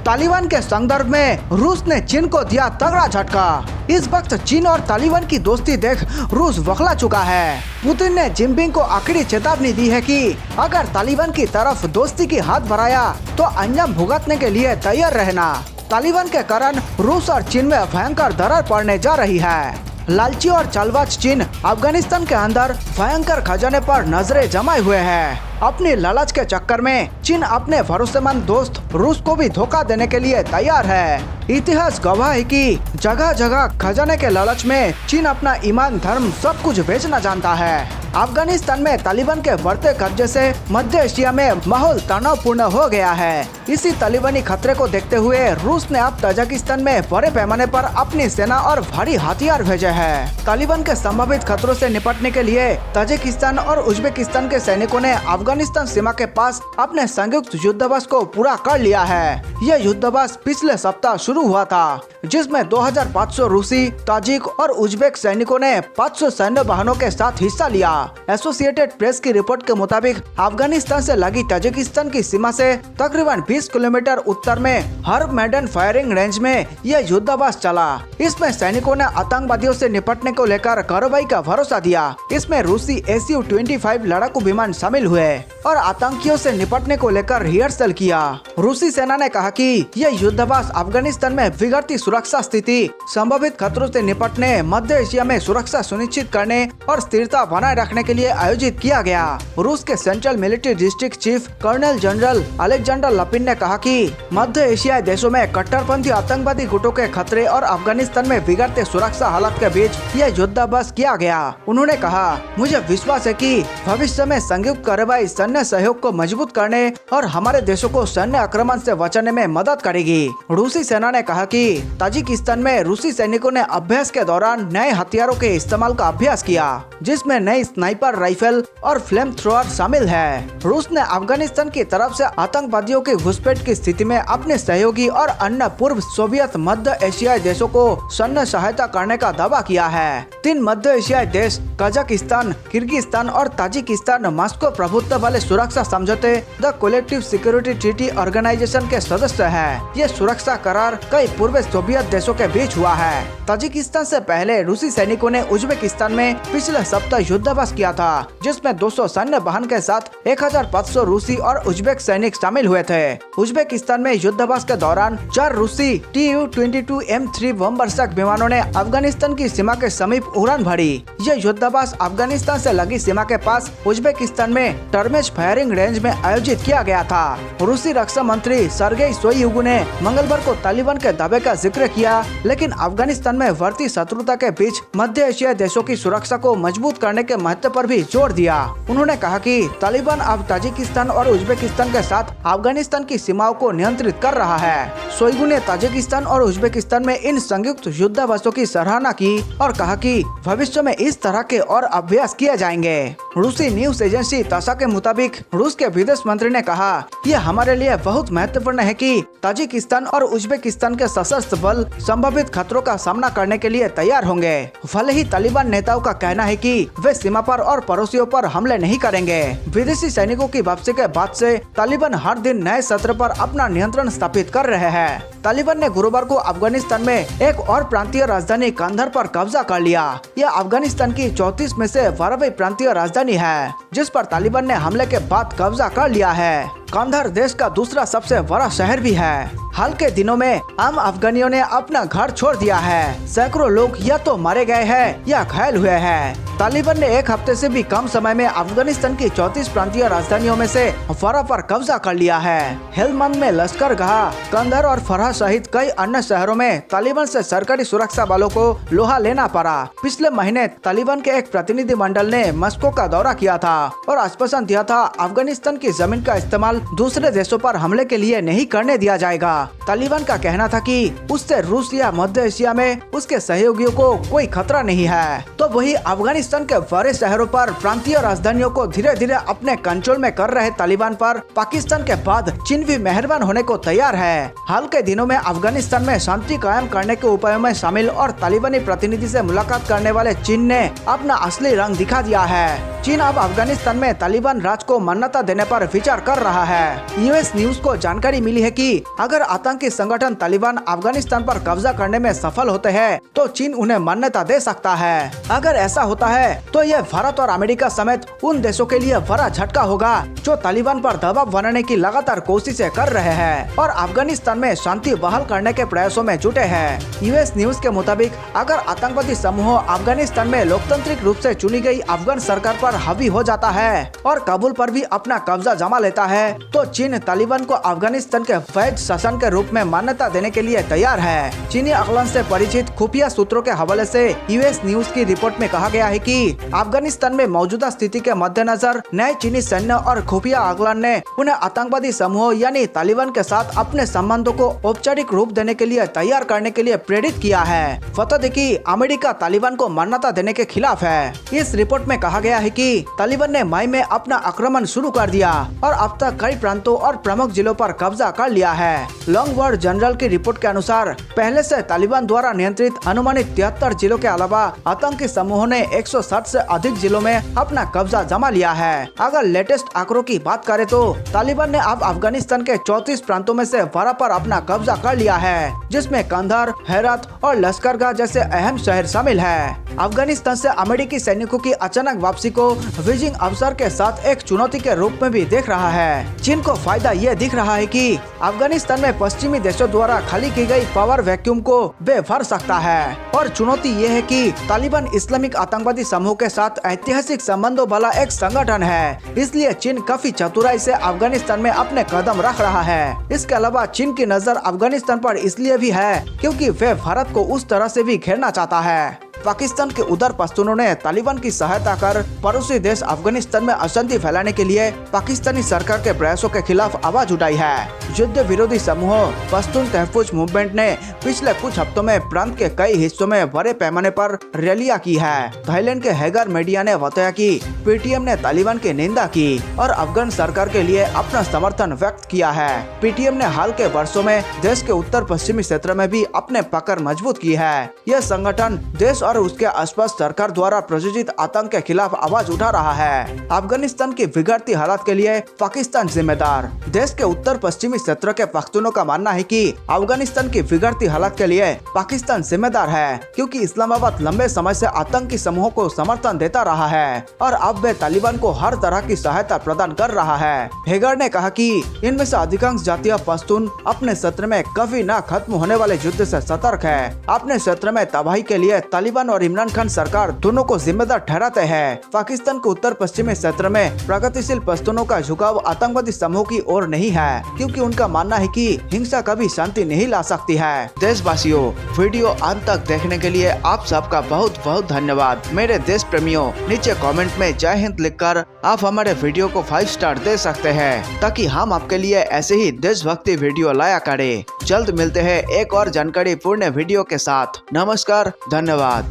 तालिबान के संदर्भ में रूस ने चीन को दिया तगड़ा झटका। इस वक्त चीन और तालिबान की दोस्ती देख रूस बौखला चुका है। पुतिन ने जिनपिंग को आखिरी चेतावनी दी है कि अगर तालिबान की तरफ दोस्ती की हाथ बढ़ाया तो अंजाम भुगतने के लिए तैयार रहना। तालिबान के कारण रूस और चीन में भयंकर दरार पड़ने जा रही है। लालची और चालबाज चीन अफगानिस्तान के अंदर भयंकर खजाने पर नजरें जमाए हुए है। अपनी लालच के चक्कर में चीन अपने भरोसेमंद दोस्त रूस को भी धोखा देने के लिए तैयार है। इतिहास गवाह है कि जगह जगह खजाने के लालच में चीन अपना ईमान धर्म सब कुछ बेचना जानता है। अफगानिस्तान में तालिबान के बढ़ते कब्जे से मध्य एशिया में माहौल तनावपूर्ण हो गया है। इसी तालिबानी खतरे को देखते हुए रूस ने अब तजाकिस्तान में बड़े पैमाने पर अपनी सेना और भारी हथियार भेजे हैं। तालिबान के संभावित खतरों से निपटने के लिए तजाकिस्तान और उज्बेकिस्तान के सैनिकों ने अफगानिस्तान सीमा के पास अपने संयुक्त युद्धाभ्यास को पूरा कर लिया है। यह युद्धाभ्यास पिछले सप्ताह शुरू हुआ था, जिसमें 2500 रूसी, ताजिक और उज्बेक सैनिकों ने 500 सैन्य वाहनों के साथ हिस्सा लिया। एसोसिएटेड प्रेस की रिपोर्ट के मुताबिक अफगानिस्तान से लगी तजाकिस्तान की सीमा से तकरीबन 20 किलोमीटर उत्तर में हर मैडन फायरिंग रेंज में यह युद्धाभ्यास चला। इसमें सैनिकों ने आतंकवादियों से निपटने को लेकर कार्रवाई का भरोसा दिया। इसमें रूसी Su-25 लड़ाकू विमान शामिल हुए और आतंकियों से निपटने को लेकर रिहर्सल किया। रूसी सेना ने कहा कि यह युद्धाभ्यास अफगानिस्तान में बिगड़ती सुरक्षा स्थिति, संभावित खतरों से निपटने, मध्य एशिया में सुरक्षा सुनिश्चित करने और स्थिरता बनाए रखने के लिए आयोजित किया गया। रूस के central military district chief colonel general Alexander Lapin ने कहा कि मध्य एशियाई देशों में कट्टरपंथी आतंकवादी गुटों के खतरे और अफगानिस्तान में बिगड़ते सुरक्षा हालात के बीच यह युद्धाभ्यास किया गया। उन्होंने कहा, मुझे विश्वास है कि भविष्य में संयुक्त कार्रवाई सैन्य सहयोग को मजबूत करने और हमारे देशों को सैन्य आक्रमण से बचाने में मदद करेगी। रूसी सेना ने कहा कि ताजिकिस्तान में रूसी सैनिकों ने अभ्यास के दौरान नए हथियारों के इस्तेमाल का अभ्यास किया, जिसमें नई स्नाइपर राइफल और फ्लेम थ्रोअर शामिल है। रूस ने अफगानिस्तान की तरफ से आतंकवादियों की घुसपैठ की स्थिति में अपने सहयोगी और अन्य पूर्व सोवियत मध्य एशियाई देशों को सैन्य सहायता करने का दावा किया है। 3 मध्य एशियाई देश कजाकिस्तान, किर्गिस्तान और ताजिकिस्तान मास्को प्रभुत्व वाले सुरक्षा समझौते the collective security treaty organization के सदस्य हैं। ये सुरक्षा करार कई पूर्व सोवियत देशों के बीच हुआ है। ताजिकिस्तान से पहले रूसी सैनिकों ने उज्बेकिस्तान में पिछले सप्ताह युद्धाभ्यास किया था, जिसमें 200 सैन्य वाहन के साथ 1500 रूसी और उज्बेक सैनिक शामिल हुए थे। उज्बेकिस्तान में युद्धाभ्यास के दौरान 4 रूसी Tu-22 M3 बमवर्षक विमानों ने अफगानिस्तान की सीमा के समीप उड़ान भरी। यह युद्धाभ्यास अफगानिस्तान से लगी सीमा के पास उज्बेकिस्तान में टर्मेश फायरिंग रेंज में आयोजित किया गया था। रूसी रक्षा मंत्री सर्गेई शोइगु ने मंगलवार को तालिबान के दावे का जिक्र किया, लेकिन अफगानिस्तान में बढ़ती शत्रुता के बीच मध्य एशियाई देशों की सुरक्षा को मजबूत करने के महत्व पर भी जोर दिया। उन्होंने कहा कि तालिबान अब ताजिकिस्तान और उज्बेकिस्तान के साथ अफगानिस्तान की सीमाओं को नियंत्रित कर रहा है। शोइगु ने ताजिकिस्तान और उज्बेकिस्तान में इन संयुक्त युद्धाभ्यासों की सराहना की और कहा कि भविष्य में इस तरह के और अभ्यास किए जाएंगे। रूसी न्यूज एजेंसी तासा के मुताबिक रूस के विदेश मंत्री ने कहा, यह हमारे लिए बहुत महत्वपूर्ण है कि ताजिकिस्तान और उज्बेकिस्तान के सशस्त्र बल संभावित खतरों का सामना करने के लिए तैयार होंगे। भले ही तालिबान नेताओं का कहना है कि वे सीमा पर और पड़ोसियों पर हमले नहीं करेंगे। विदेशी सैनिकों की वापसी के बाद से तालिबान हर दिन नए सत्र पर अपना नियंत्रण स्थापित कर रहे हैं। तालिबान ने गुरुवार को अफगानिस्तान में एक और प्रांतीय राजधानी कंधार पर कब्जा कर लिया। यह अफगानिस्तान की 34 में से 12वीं प्रांतीय राजधानी है, जिस पर तालिबान ने हमले के बाद कब्जा कर लिया है। कंधार देश का दूसरा सबसे बड़ा शहर भी है। हाल के दिनों में आम अफगानियों ने अपना घर छोड़ दिया है। सैकड़ों लोग या तो मारे गए हैं या घायल हुए हैं। तालिबान ने 1 हफ्ते से भी कम समय में अफगानिस्तान की 34 प्रांतीय राजधानियों में से 12 पर कब्जा कर लिया है। हेलमंद में लश्करगाह, कंधार और फरहा सहित कई अन्य शहरों में तालिबान से सरकारी सुरक्षा बलों को लोहा लेना पड़ा। पिछले महीने तालिबान के एक प्रतिनिधि मंडल ने मस्को का दौरा किया था और आश्वासन दिया था अफगानिस्तान की जमीन का इस्तेमाल दूसरे देशों पर हमले के लिए नहीं करने दिया जाएगा। तालिबान का कहना था कि उससे रूस या मध्य एशिया में उसके सहयोगियों को कोई खतरा नहीं है। तो वही अफगानिस्तान के बड़े शहरों पर प्रांतीय राजधानियों को धीरे धीरे अपने कंट्रोल में कर रहे तालिबान पर पाकिस्तान के बाद चीन भी मेहरबान होने को तैयार है। हाल के दिनों में अफगानिस्तान में शांति कायम करने के उपायों में शामिल और तालिबानी प्रतिनिधि से मुलाकात करने वाले चीन ने अपना असली रंग दिखा दिया है। चीन अब अफगानिस्तान में तालिबान राज को मान्यता देने पर विचार कर रहा है। यूएस न्यूज को जानकारी मिली है कि अगर आतंकी संगठन तालिबान अफगानिस्तान पर कब्जा करने में सफल होते हैं तो चीन उन्हें मान्यता दे सकता है। अगर ऐसा होता है तो यह भारत और अमेरिका समेत उन देशों के लिए बड़ा झटका होगा जो तालिबान पर दबाव बनाने की लगातार कोशिशें कर रहे हैं और अफगानिस्तान में शांति बहाल करने के प्रयासों में जुटे हैं। यूएस न्यूज के मुताबिक अगर आतंकवादी समूह अफगानिस्तान में लोकतांत्रिक रूप से चुनी गई अफगान सरकार पर हावी हो जाता है और काबुल पर भी अपना कब्जा जमा लेता है तो चीन तालिबान को अफगानिस्तान के वैध शासन के रूप में मान्यता देने के लिए तैयार है। चीनी आकलन से परिचित खुफिया सूत्रों के हवाले से यूएस न्यूज की रिपोर्ट में कहा गया है कि अफगानिस्तान में मौजूदा स्थिति के मद्देनजर नए चीनी सैन्य और खुफिया आकलन ने उन्हें आतंकवादी समूह यानी तालिबान के साथ अपने संबंधों को औपचारिक रूप देने के लिए तैयार करने के लिए प्रेरित किया है। बता दें कि अमेरिका तालिबान को मान्यता देने के खिलाफ है। इस रिपोर्ट में कहा गया है कि तालिबान ने मई में अपना आक्रमण शुरू कर दिया और अब तक कई प्रांतों और प्रमुख जिलों पर कब्जा कर लिया है। लॉन्ग वार्ड जनरल की रिपोर्ट के अनुसार पहले से तालिबान द्वारा नियंत्रित अनुमानित 73 जिलों के अलावा आतंकी समूहों ने 160 से अधिक जिलों में अपना कब्जा जमा लिया है। अगर लेटेस्ट आंकड़ों की बात करें तो तालिबान ने अब अफगानिस्तान के 34 प्रांतों में से 12 पर अपना कब्जा कर लिया है, जिसमें कंधार, हेरात और लश्करगाह जैसे अहम शहर शामिल है। अफगानिस्तान से अमेरिकी सैनिकों की अचानक वापसी को बीजिंग अवसर के साथ एक चुनौती के रूप में भी देख रहा है। चीन को फायदा ये दिख रहा है कि अफगानिस्तान में पश्चिमी देशों द्वारा खाली की गई पावर वैक्यूम को वे भर सकता है और चुनौती ये है कि तालिबान इस्लामिक आतंकवादी समूह के साथ ऐतिहासिक संबंधों वाला एक संगठन है, इसलिए चीन काफी चतुराई से अफगानिस्तान में अपने कदम रख रहा है। इसके अलावा चीन की नजर अफगानिस्तान पर इसलिए भी है क्योंकि वे भारत को उस तरह से भी घेरना चाहता है। पाकिस्तान के उधर पश्तूनों ने तालिबान की सहायता कर पड़ोसी देश अफगानिस्तान में अशांति फैलाने के लिए पाकिस्तानी सरकार के प्रयासों के खिलाफ आवाज उठाई है। युद्ध विरोधी समूह पश्तून तहफुज मूवमेंट ने पिछले कुछ हफ्तों में प्रांत के कई हिस्सों में बड़े पैमाने पर रैलियां की है। थाईलैंड के हैगर मीडिया ने बताया कि पीटीएम ने तालिबान की निंदा की और अफगान सरकार के लिए अपना समर्थन व्यक्त किया है। पीटीएम ने हाल के वर्षों में देश के उत्तर पश्चिमी क्षेत्र में भी अपने पकड़ मजबूत की है। यह संगठन देश और उसके आसपास सरकार द्वारा प्रायोजित आतंक के खिलाफ आवाज उठा रहा है। अफगानिस्तान की बिगड़ती हालात के लिए पाकिस्तान जिम्मेदार। देश के उत्तर पश्चिमी क्षेत्र के पख्तूनों का मानना है कि अफगानिस्तान की बिगड़ती हालात के लिए पाकिस्तान जिम्मेदार है, क्योंकि इस्लामाबाद लंबे समय से आतंकी समूहों को समर्थन देता रहा है और अब वे तालिबान को हर तरह की सहायता प्रदान कर रहा है। हेगर ने कहा कि इनमें से अधिकांश जातीय पश्तून अपने क्षेत्र में कभी न खत्म होने वाले युद्ध से सतर्क है। अपने क्षेत्र में तबाही के लिए तालिबान और इमरान खान सरकार दोनों को जिम्मेदार ठहराते हैं। पाकिस्तान के उत्तर पश्चिमी क्षेत्र में प्रगतिशील पश्तूनों का झुकाव आतंकवादी समूह की ओर नहीं है, क्योंकि उनका मानना है कि हिंसा कभी शांति नहीं ला सकती है। देशवासियों, वीडियो अंत तक देखने के लिए आप सबका बहुत बहुत धन्यवाद। मेरे देश प्रेमियों, नीचे कमेंट में जय हिंद लिखकर आप हमारे वीडियो को 5 स्टार दे सकते हैं, ताकि हम आपके लिए ऐसे ही देशभक्ति वीडियो लाया करें। जल्द मिलते हैं एक और जानकारी पूर्ण वीडियो के साथ। नमस्कार, धन्यवाद।